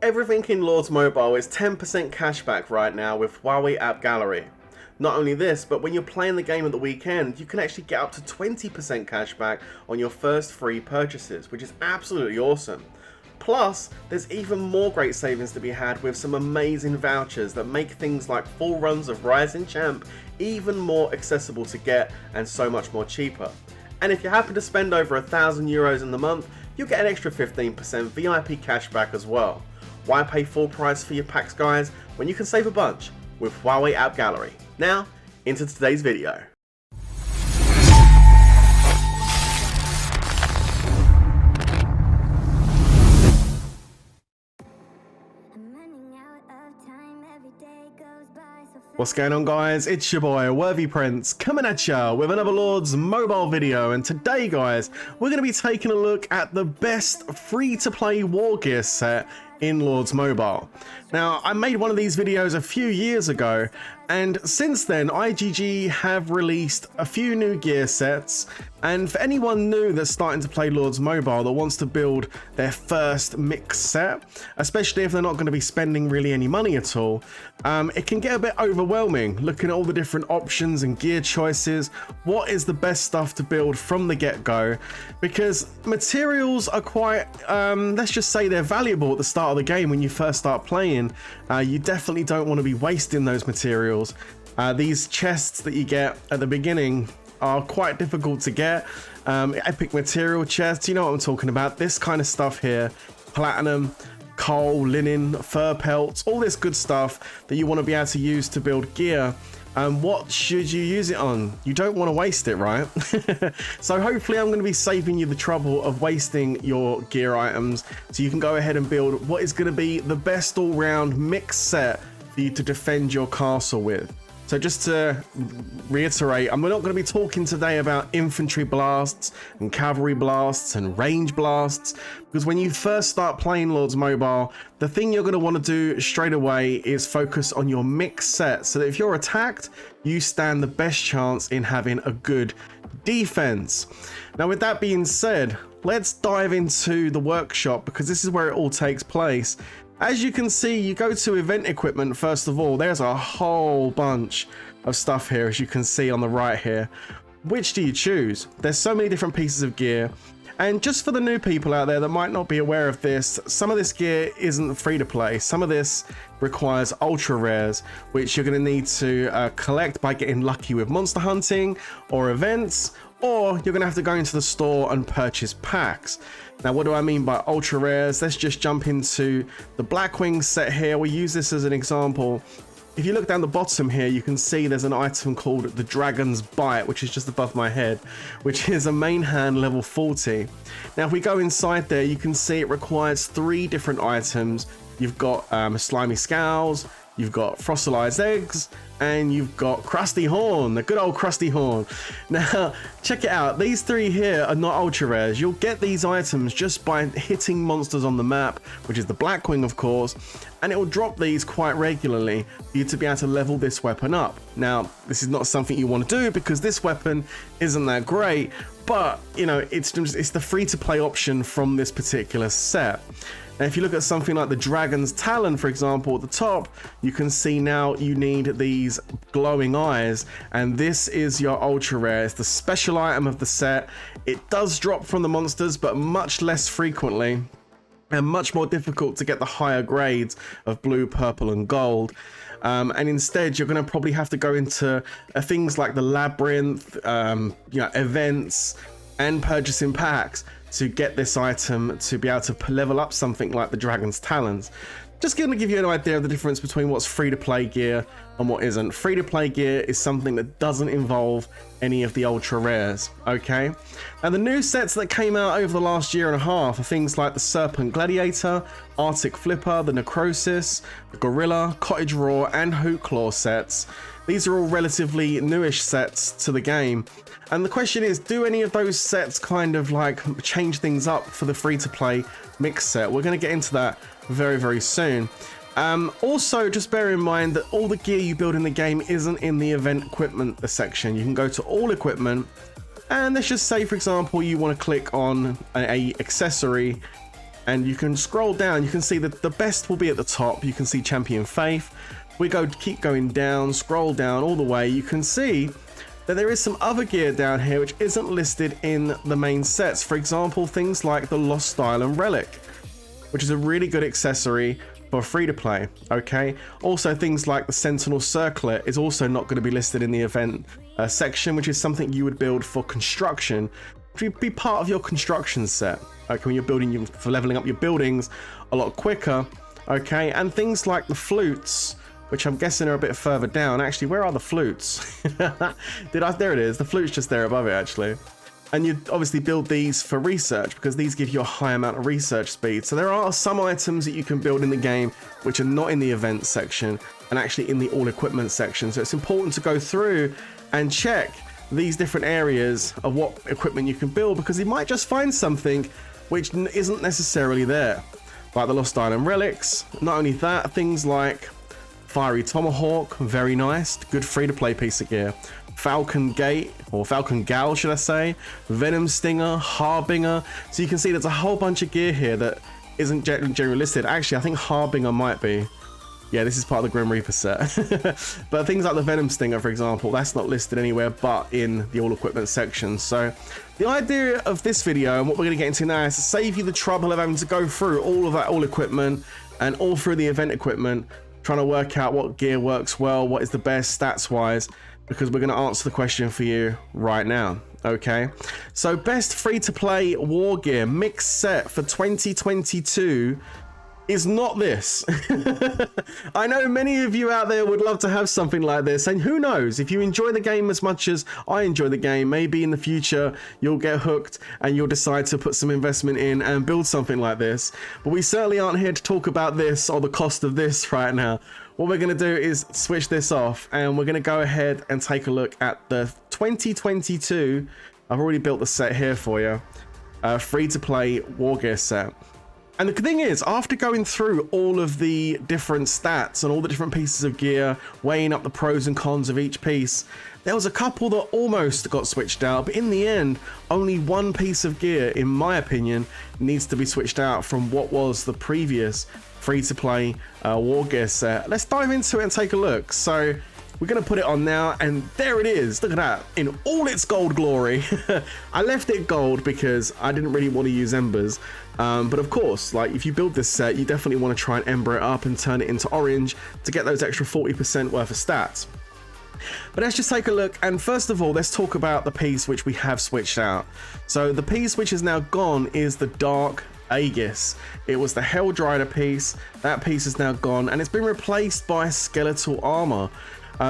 Everything in Lords Mobile is 10% cashback right now with Huawei App Gallery. Not only this, but when you're playing the game at the weekend, you can actually get up to 20% cashback on your first free purchases, which is absolutely awesome. Plus, there's even more great savings to be had with some amazing vouchers that make things like full runs of Rising Champ even more accessible to get and so much more cheaper. And if you happen to spend over €1,000 in the month, you'll get an extra 15% VIP cashback as well. Why pay full price for your packs, guys, when you can save a bunch with Huawei App Gallery? Now, into today's video. What's going on, guys? It's your boy Worthy Prince coming at ya with another Lords Mobile video, and today, guys, we're going to be taking a look at the best free-to-play war gear set in Lords Mobile. Now, I made one of these videos a few years ago, and since then IGG have released a few new gear sets, and for anyone new that's starting to play Lords Mobile that wants to build their first mix set, especially if they're not going to be spending really any money at all, it can get a bit overwhelming looking at all the different options and gear choices. What is the best stuff to build from the get-go? Because materials are quite, let's just say they're valuable at the start of the game when you first start playing. You definitely don't want to be wasting those materials. These chests that you get at the beginning are quite difficult to get. Epic material chests, you know what I'm talking about. This kind of stuff here, platinum, coal, linen, fur pelts, all this good stuff that you want to be able to use to build gear. What should you use it on? You don't want to waste it, right? So hopefully I'm going to be saving you the trouble of wasting your gear items, so you can go ahead and build what is going to be the best all-round mix set for you to defend your castle with. So just to reiterate, I'm not going to be talking today about infantry blasts and cavalry blasts and range blasts, because when you first start playing Lords Mobile, the thing you're going to want to do straight away is focus on your mix set, so that if you're attacked, you stand the best chance in having a good defense. Now, with that being said, let's dive into the workshop, because this is where it all takes place. As you can see, you go to event equipment first of all. There's a whole bunch of stuff here, as you can see on the right here. Which do you choose? There's so many different pieces of gear. And just for the new people out there that might not be aware of this, some of this gear isn't free to play. Some of this requires ultra rares, which you're going to need to collect by getting lucky with monster hunting or events, or you're going to have to go into the store and purchase packs. Now, what do I mean by ultra rares? Let's just jump into the Blackwing set here. We use this as an example. If you look down the bottom here, you can see there's an item called the Dragon's Bite, which is just above my head, which is a main hand level 40. Now, if we go inside there, you can see it requires 3 different items. You've got slimy scowls, you've got fossilized eggs, and you've got crusty horn, the good old crusty horn. Now, check it out. These 3 here are not ultra rares. You'll get these items just by hitting monsters on the map, which is the Blackwing, of course, and it will drop these quite regularly for you to be able to level this weapon up. Now, this is not something you want to do because this weapon isn't that great, but you know, it's the free-to-play option from this particular set. Now, if you look at something like the Dragon's Talon, for example, at the top, you can see now you need these glowing eyes, and this is your ultra rare. It's the special item of the set. It does drop from the monsters, but much less frequently, and much more difficult to get the higher grades of blue, purple, and gold. And instead, you're going to probably have to go into things like the labyrinth, events, and purchasing packs to get this item to be able to level up something like the Dragon's Talons. Just going to give you an idea of the difference between what's free-to-play gear and what isn't. Free-to-play gear is something that doesn't involve any of the ultra rares, okay? And the new sets that came out over the last year and a half are things like the Serpent Gladiator, Arctic Flipper, the Necrosis, the Gorilla, Cottage Roar, and Hoot Claw sets. These are all relatively newish sets to the game. And the question is, do any of those sets kind of like change things up for the free-to-play mix set? We're going to get into that very, very soon. Also, just bear in mind that all the gear you build in the game isn't in the event equipment section. You can go to all equipment, and let's just say, for example, you want to click on a accessory And you can scroll down, you can see that the best will be at the top. You can see Champion Faith. Keep going down, scroll down all the way. You can see that there is some other gear down here which isn't listed in the main sets. For example, things like the Lost Island Relic, which is a really good accessory for free to play. Okay, also things like the Sentinel Circlet is also not going to be listed in the event section, which is something you would build for construction, which would be part of your construction set. Okay, when you're building, for leveling up your buildings a lot quicker. Okay, and things like the flutes, which I'm guessing are a bit further down. Actually, where are the flutes? There it is. The flute's just there above it, actually. And you obviously build these for research because these give you a high amount of research speed. So there are some items that you can build in the game which are not in the event section and actually in the all equipment section. So it's important to go through and check these different areas of what equipment you can build, because you might just find something which isn't necessarily there. Like the Lost Island Relics. Not only that, things like Fiery Tomahawk, very nice, good free-to-play piece of gear. Falcon Gate, or Falcon Gal should I say, Venom Stinger, Harbinger. So you can see there's a whole bunch of gear here that isn't generally listed. Actually, I think Harbinger might be. Yeah, this is part of the Grim Reaper set. But things like the Venom Stinger, for example, that's not listed anywhere but in the all equipment section. So the idea of this video and what we're going to get into now is to save you the trouble of having to go through all of that all equipment and all through the event equipment, trying to work out what gear works well, what is the best stats wise, because we're going to answer the question for you right now. Okay, so best free to play war gear mixed set for 2022 is not this. I know many of you out there would love to have something like this, and who knows, if you enjoy the game as much as I enjoy the game, maybe in the future you'll get hooked and you'll decide to put some investment in and build something like this. But we certainly aren't here to talk about this or the cost of this right now. What we're going to do is switch this off and we're going to go ahead and take a look at the 2022, I've already built the set here for you, free to play war gear set. And the thing is, after going through all of the different stats and all the different pieces of gear, weighing up the pros and cons of each piece, there was a couple that almost got switched out, but in the end, only one piece of gear, in my opinion, needs to be switched out from what was the previous free-to-play war gear set. Let's dive into it and take a look. So we're going to put it on now, and there it is. Look at that, in all its gold glory. I left it gold because I didn't really want to use embers. But of course, like if you build this set, you definitely want to try and ember it up and turn it into orange to get those extra 40% worth of stats. But let's just take a look, and first of all, let's talk about the piece which we have switched out. So the piece which is now gone is the Dark Aegis. It was the Helldrider piece. That piece is now gone, and it's been replaced by skeletal armor.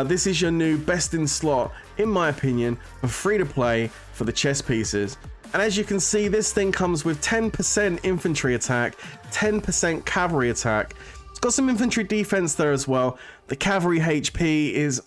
This is your new best in slot, in my opinion, for free to play for the chest pieces. And as you can see, this thing comes with 10% infantry attack, 10% cavalry attack. It's got some infantry defense there as well. The cavalry HP is,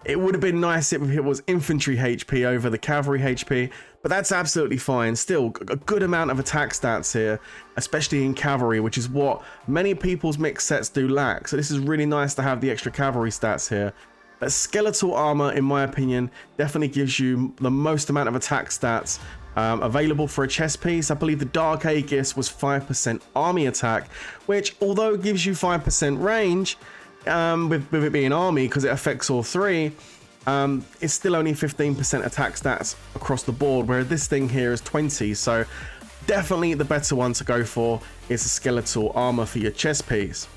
it would have been nice if it was infantry HP over the cavalry HP, but that's absolutely fine. Still, a good amount of attack stats here, especially in cavalry, which is what many people's mixed sets do lack. So this is really nice to have the extra cavalry stats here. But skeletal armor, in my opinion, definitely gives you the most amount of attack stats available for a chest piece. I believe the Dark Aegis was 5% army attack, which although gives you 5% range, with it being army because it affects all three, it's still only 15% attack stats across the board, whereas this thing here is 20. So definitely the better one to go for is the skeletal armor for your chest piece.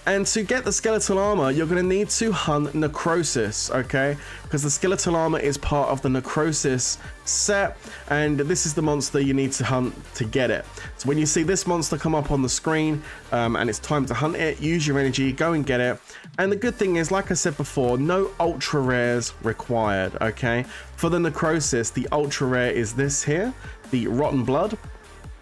And to get the skeletal armor, you're going to need to hunt Necrosis, okay? Because the skeletal armor is part of the Necrosis set, and this is the monster you need to hunt to get it. So when you see this monster come up on the screen, and it's time to hunt it, use your energy, go and get it. And the good thing is, like I said before, no ultra rares required, okay? For the Necrosis, the ultra rare is this here, the Rotten Blood.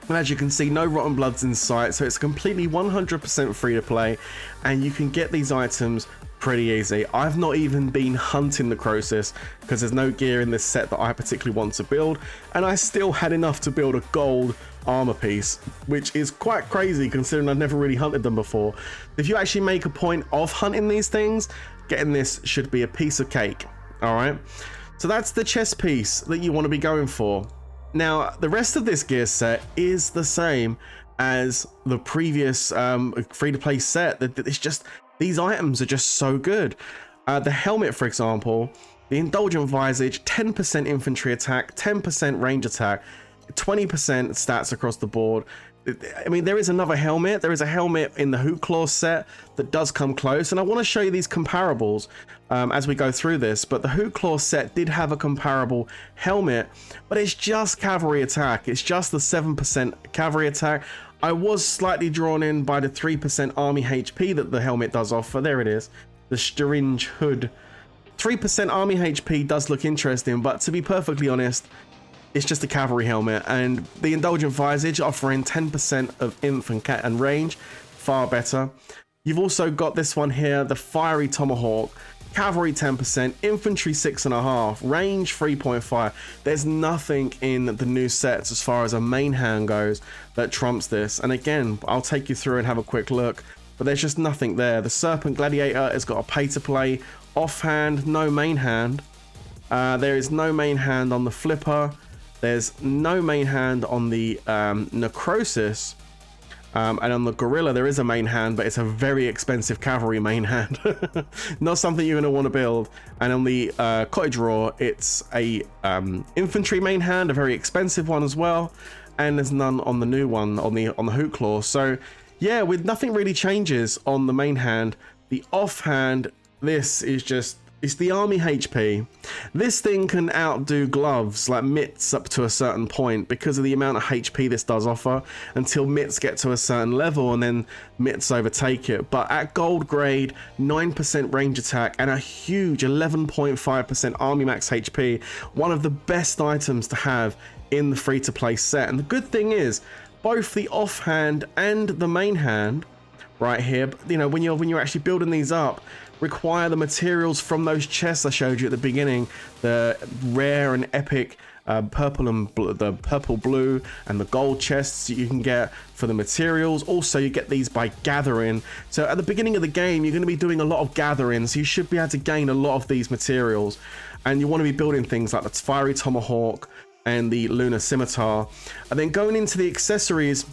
And as you can see, no Rotten Bloods in sight, so it's completely 100% free to play, and you can get these items pretty easy. I've not even been hunting Necrosis because there's no gear in this set that I particularly want to build, and I still had enough to build a gold armor piece, which is quite crazy considering I've never really hunted them before. If you actually make a point of hunting these things, getting this should be a piece of cake. All right, so that's the chest piece that you want to be going for. Now, the rest of this gear set is the same as the previous free-to-play set. It's just, these items are just so good. The helmet, for example, the Indulgent Visage, 10% infantry attack, 10% range attack, 20% stats across the board. I mean, there is another helmet. There is a helmet in the Hoot Claw set that does come close, and I want to show you these comparables as we go through this. But the Hoot Claw set did have a comparable helmet, but it's just cavalry attack. It's just the 7% cavalry attack. I was slightly drawn in by the 3% army HP that the helmet does offer. There it is, the Stringe Hood. 3% army HP does look interesting, but to be perfectly honest, it's just a cavalry helmet. And the Indulgent Visage offering 10% of inf and range, far better. You've also got this one here, the Fiery Tomahawk, cavalry 10%, infantry 6.5, range 3.5. There's nothing in the new sets as far as a main hand goes that trumps this. And again, I'll take you through and have a quick look, but there's just nothing there. The Serpent Gladiator has got a pay to play, offhand, no main hand. There is no main hand on the Flipper. There's no main hand on the Necrosis, and on the Gorilla there is a main hand, but it's a very expensive cavalry main hand. Not something you're going to want to build. And on the Cottage Roar, it's a infantry main hand, a very expensive one as well. And there's none on the new one, on the Hoot Claw. So yeah, with nothing really changes on the main hand. The offhand, this is just, it's the army HP. This thing can outdo gloves like mitts up to a certain point because of the amount of HP this does offer, until mitts get to a certain level and then mitts overtake it. But at gold grade, 9% range attack and a huge 11.5% army max HP, one of the best items to have in the free-to-play set. And the good thing is, both the offhand and the main hand right here, you know, when you're actually building these up, require the materials from those chests I showed you at the beginning, the rare and epic purple and the purple, blue, and the gold chests that you can get for the materials. Also, you get these by gathering. So at the beginning of the game, you're going to be doing a lot of gathering, so you should be able to gain a lot of these materials. And you want to be building things like the Fiery Tomahawk and the Lunar Scimitar. And then going into the accessories,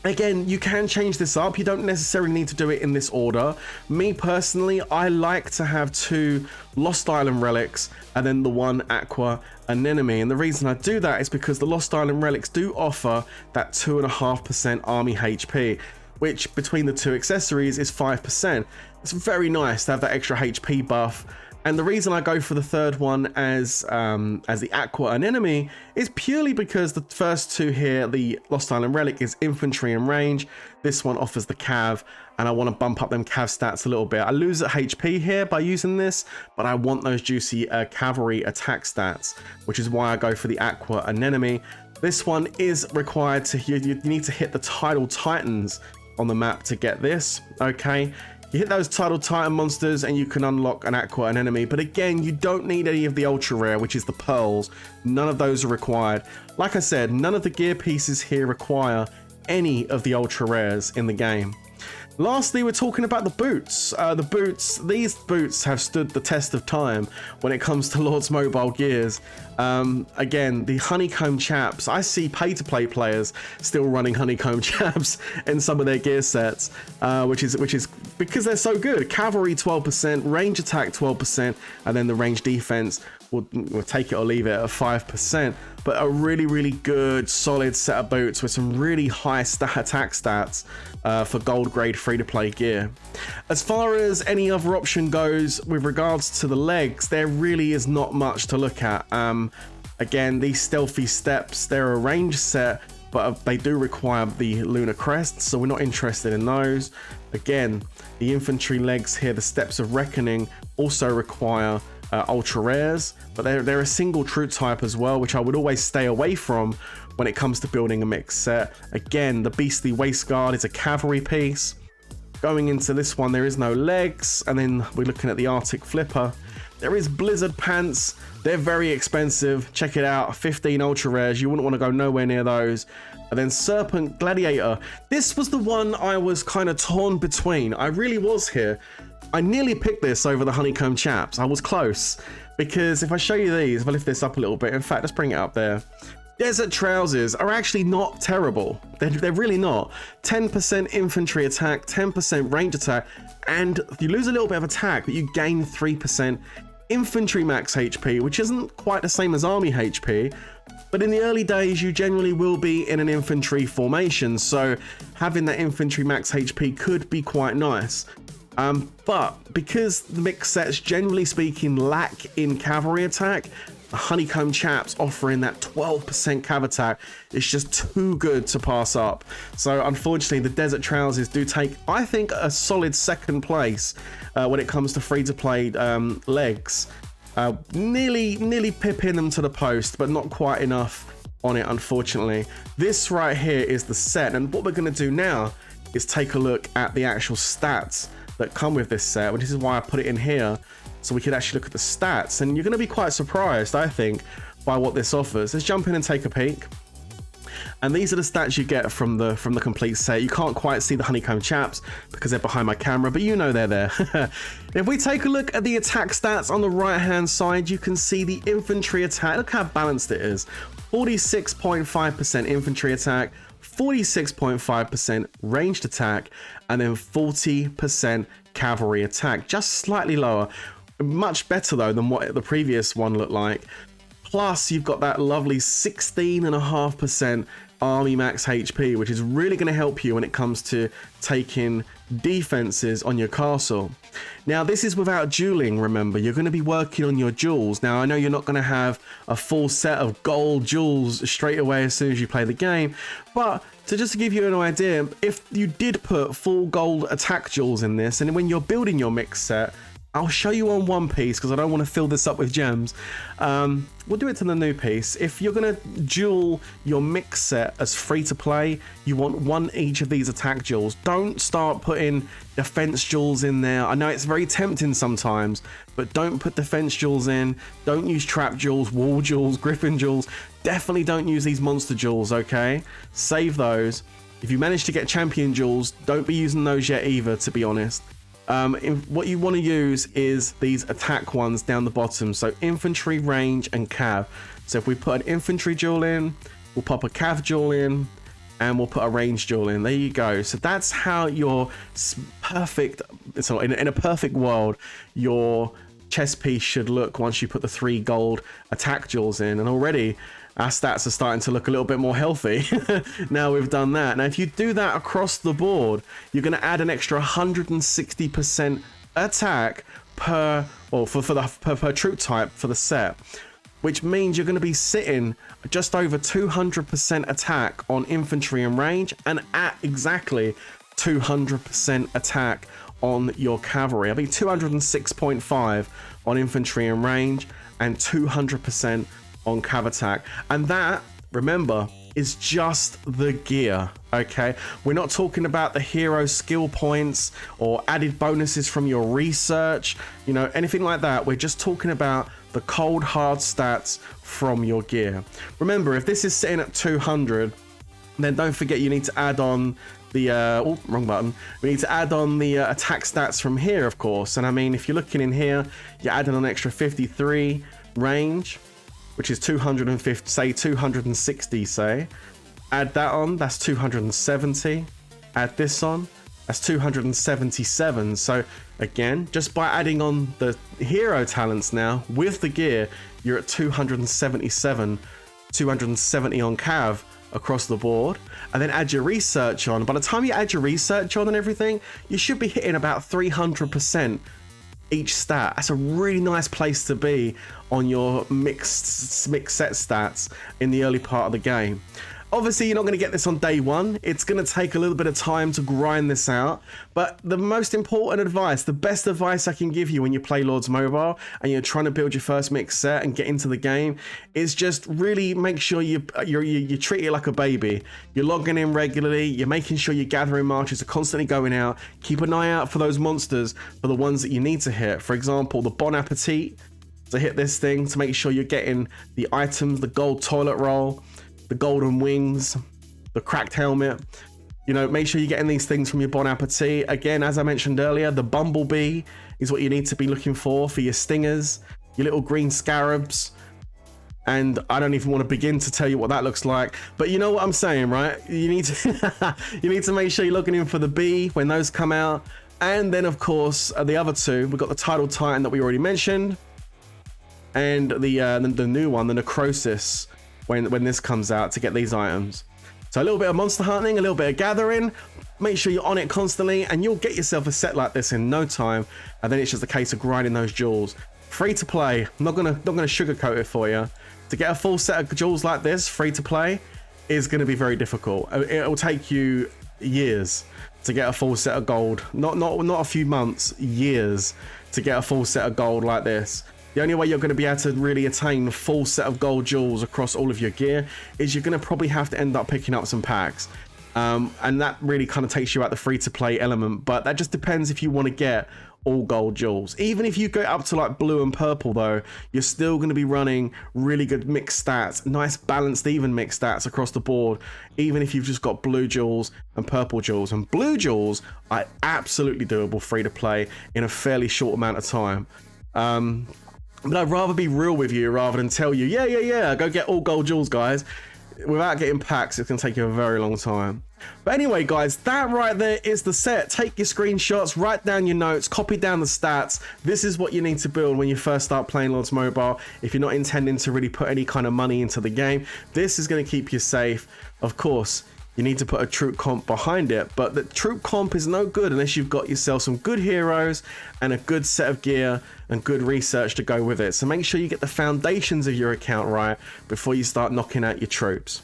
again, you can change this up. You don't necessarily need to do it in this order. Me personally, I like to have 2 Lost Island relics and then the 1 Aqua Anemone. And the reason I do that is because the Lost Island relics do offer that 2.5% army HP, which between the 2 accessories is 5%. It's very nice to have that extra HP buff. And the reason I go for the third one as the Aqua Anemone is purely because the first 2 here, the Lost Island Relic, is infantry and range. This one offers the cav, and I want to bump up them cav stats a little bit. I lose at HP here by using this, but I want those juicy cavalry attack stats, which is why I go for the Aqua Anemone. This one is required to, you need to hit the Tidal Titans on the map to get this, okay? You hit those Tidal Titan monsters and you can unlock an Aqua Anemone, but again, you don't need any of the ultra rare, which is the pearls. None of those are required. Like I said, none of the gear pieces here require any of the ultra rares in the game. Lastly, we're talking about the boots. These boots have stood the test of time when it comes to Lord's Mobile gears. Again, the honeycomb chaps. I see pay-to-play players still running honeycomb chaps in some of their gear sets, which is because they're so good. Cavalry 12%, range attack 12%, and then the range defense we'll take it or leave it at 5%. But a really good solid set of boots with some really high attack stats for gold grade free-to-play gear. As far as any other option goes with regards to the legs, there really is not much to look at. Again, these stealthy steps, they're a range set, but they do require the lunar crests, so we're not interested in those. Again, the infantry legs here, the Steps of Reckoning, also require ultra rares, but they're a single troop type as well, which I would always stay away from when it comes to building a mixed set. Again, the Beastly Waistguard is a cavalry piece. Going into this one, there is no legs, and then we're looking at the Arctic Flipper. There is Blizzard Pants. They're very expensive. Check it out, 15 ultra rares. You wouldn't want to go nowhere near those. And then Serpent Gladiator. This was the one I was kind of torn between. I really was here. I nearly picked this over the honeycomb chaps. I was close, because if I show you these, if I lift this up a little bit, in fact, let's bring it up there. Desert trousers are actually not terrible. They're really not. 10% infantry attack, 10% range attack, and you lose a little bit of attack, but you gain 3% infantry max HP, which isn't quite the same as army HP. But in the early days, you generally will be in an infantry formation, so having that infantry max HP could be quite nice. But because the mixed sets, generally speaking, lack in cavalry attack, the honeycomb chaps offering that 12% cav attack is just too good to pass up. So unfortunately, the desert trousers do take, I think, a solid second place when it comes to free-to-play legs. Nearly pipping them to the post, but not quite enough on it, unfortunately. This right here is the set, and what we're going to do now is take a look at the actual stats that come with this set, which is why I put it in here, so we could actually look at the stats, and you're going to be quite surprised, I think, by what this offers. Let's jump in and take a peek. And these are the stats you get from the complete set. You can't quite see the honeycomb chaps because they're behind my camera, but you know they're there. If we take a look at the attack stats on the right hand side, you can see the infantry attack. Look how balanced it is. 46.5% infantry attack, 46.5% ranged attack, and then 40% cavalry attack. Just slightly lower. Much better though than what the previous one looked like. Plus you've got that lovely 16.5% army max HP, which is really going to help you when it comes to taking defenses on your castle. Now this is without dueling, remember. You're going to be working on your jewels. Now I know you're not going to have a full set of gold jewels straight away as soon as you play the game, but just to give you an idea, if you did put full gold attack jewels in this, and when you're building your mix set, I'll show you on one piece because I don't want to fill this up with gems. We'll do it to the new piece. If you're going to duel your mix set as free to play, you want one each of these attack jewels. Don't start putting defense jewels in there. I know it's very tempting sometimes, but don't put defense jewels in. Don't use trap jewels, wall jewels, griffin jewels. Definitely don't use these monster jewels, okay? Save those. If you manage to get champion jewels, don't be using those yet either, to be honest. What you want to use is these attack ones down the bottom, so infantry, range, and cav. So if we put an infantry jewel in, we'll pop a cav jewel in, and we'll put a range jewel in. There you go. So that's how your perfect, so in a perfect world, your chess piece should look once you put the 3 gold attack jewels in. And already our stats are starting to look a little bit more healthy now we've done that. Now if you do that across the board, you're going to add an extra 160% attack per troop type for the set, which means you're going to be sitting just over 200% attack on infantry and range, and at exactly 200% attack on your cavalry. I mean 206.5 on infantry and range, and 200% on cav attack. And that, remember, is just the gear, okay? We're not talking about the hero skill points or added bonuses from your research, you know, anything like that. We're just talking about the cold hard stats from your gear. Remember, if this is sitting at 200, then don't forget you need to add on the oh, wrong button. We need to add on the attack stats from here, of course. And I mean, if you're looking in here, you're adding an extra 53 range, which is 250, say 260, say. Add that on, that's 270. Add this on, that's 277. So again, just by adding on the hero talents now with the gear, you're at 277, 270 on cav across the board. And then add your research on. By the time you add your research on and everything, you should be hitting about 300% each stat. That's a really nice place to be on your mixed set stats in the early part of the game. Obviously, you're not going to get this on day one. It's going to take a little bit of time to grind this out. But the most important advice, the best advice I can give you when you play Lords Mobile and you're trying to build your first mixed set and get into the game is just really make sure you treat it like a baby. You're logging in regularly. You're making sure your gathering marches are constantly going out. Keep an eye out for those monsters, for the ones that you need to hit. For example, the Bon Appetit, to hit this thing, to make sure you're getting the items, the gold toilet roll, the golden wings, the cracked helmet. You know, make sure you're getting these things from your Bon Appetit. Again, as I mentioned earlier, the bumblebee is what you need to be looking for your stingers, your little green scarabs. and I don't even want to begin to tell you what that looks like, but you know what I'm saying, right? You need to you need to make sure you're looking in for the B when those come out, and then of course the other two. We've got the Tidal Titan that we already mentioned, and the new one, the Necrosis, when this comes out, to get these items. So a little bit of monster hunting, a little bit of gathering. Make sure you're on it constantly, and you'll get yourself a set like this in no time. And then it's just a case of grinding those jewels. Free to play. I'm not gonna sugarcoat it for you. To get a full set of jewels like this, free to play, is going to be very difficult. It will take you years to get a full set of gold. Not a few months, years to get a full set of gold like this. The only way you're going to be able to really attain a full set of gold jewels across all of your gear is you're going to probably have to end up picking up some packs. And that really kind of takes you out the free-to-play element, but that just depends if you want to get all gold jewels. Even if you go up to like blue and purple though, you're still going to be running really good mixed stats, nice balanced even mixed stats across the board, even if you've just got blue jewels and purple jewels. And blue jewels are absolutely doable free to play in a fairly short amount of time. But I'd rather be real with you rather than tell you, yeah, go get all gold jewels, guys. Without getting packs, it's going to take you a very long time. But anyway, guys, that right there is the set. Take your screenshots, write down your notes, copy down the stats. This is what you need to build when you first start playing Lords Mobile. If you're not intending to really put any kind of money into the game, this is going to keep you safe. Of course, you need to put a troop comp behind it, but the troop comp is no good unless you've got yourself some good heroes and a good set of gear and good research to go with it. So make sure you get the foundations of your account right before you start knocking out your troops.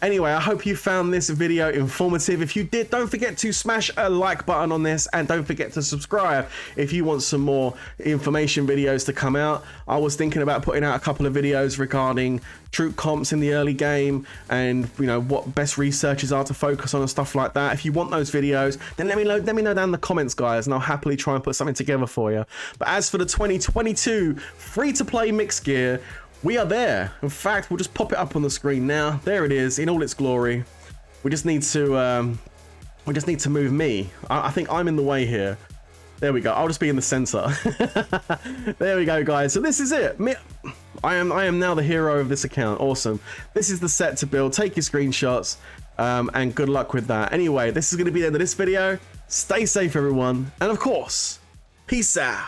Anyway, I hope you found this video informative. If you did, don't forget to smash a like button on this, and don't forget to subscribe if you want some more information videos to come out. I was thinking about putting out a couple of videos regarding troop comps in the early game, and you know what best researches are to focus on and stuff like that. If you want those videos, then let me know down in the comments, guys, and I'll happily try and put something together for you. But as for the 2022 free-to-play mixed gear, we are there. In fact, we'll just pop it up on the screen now. There it is in all its glory. We just need to move me. I think I'm in the way here. There we go. I'll just be in the center. There we go, guys. So this is it. I am now the hero of this account. Awesome. This is the set to build. Take your screenshots, and good luck with that. Anyway, this is going to be the end of this video. Stay safe, everyone, and of course, peace out.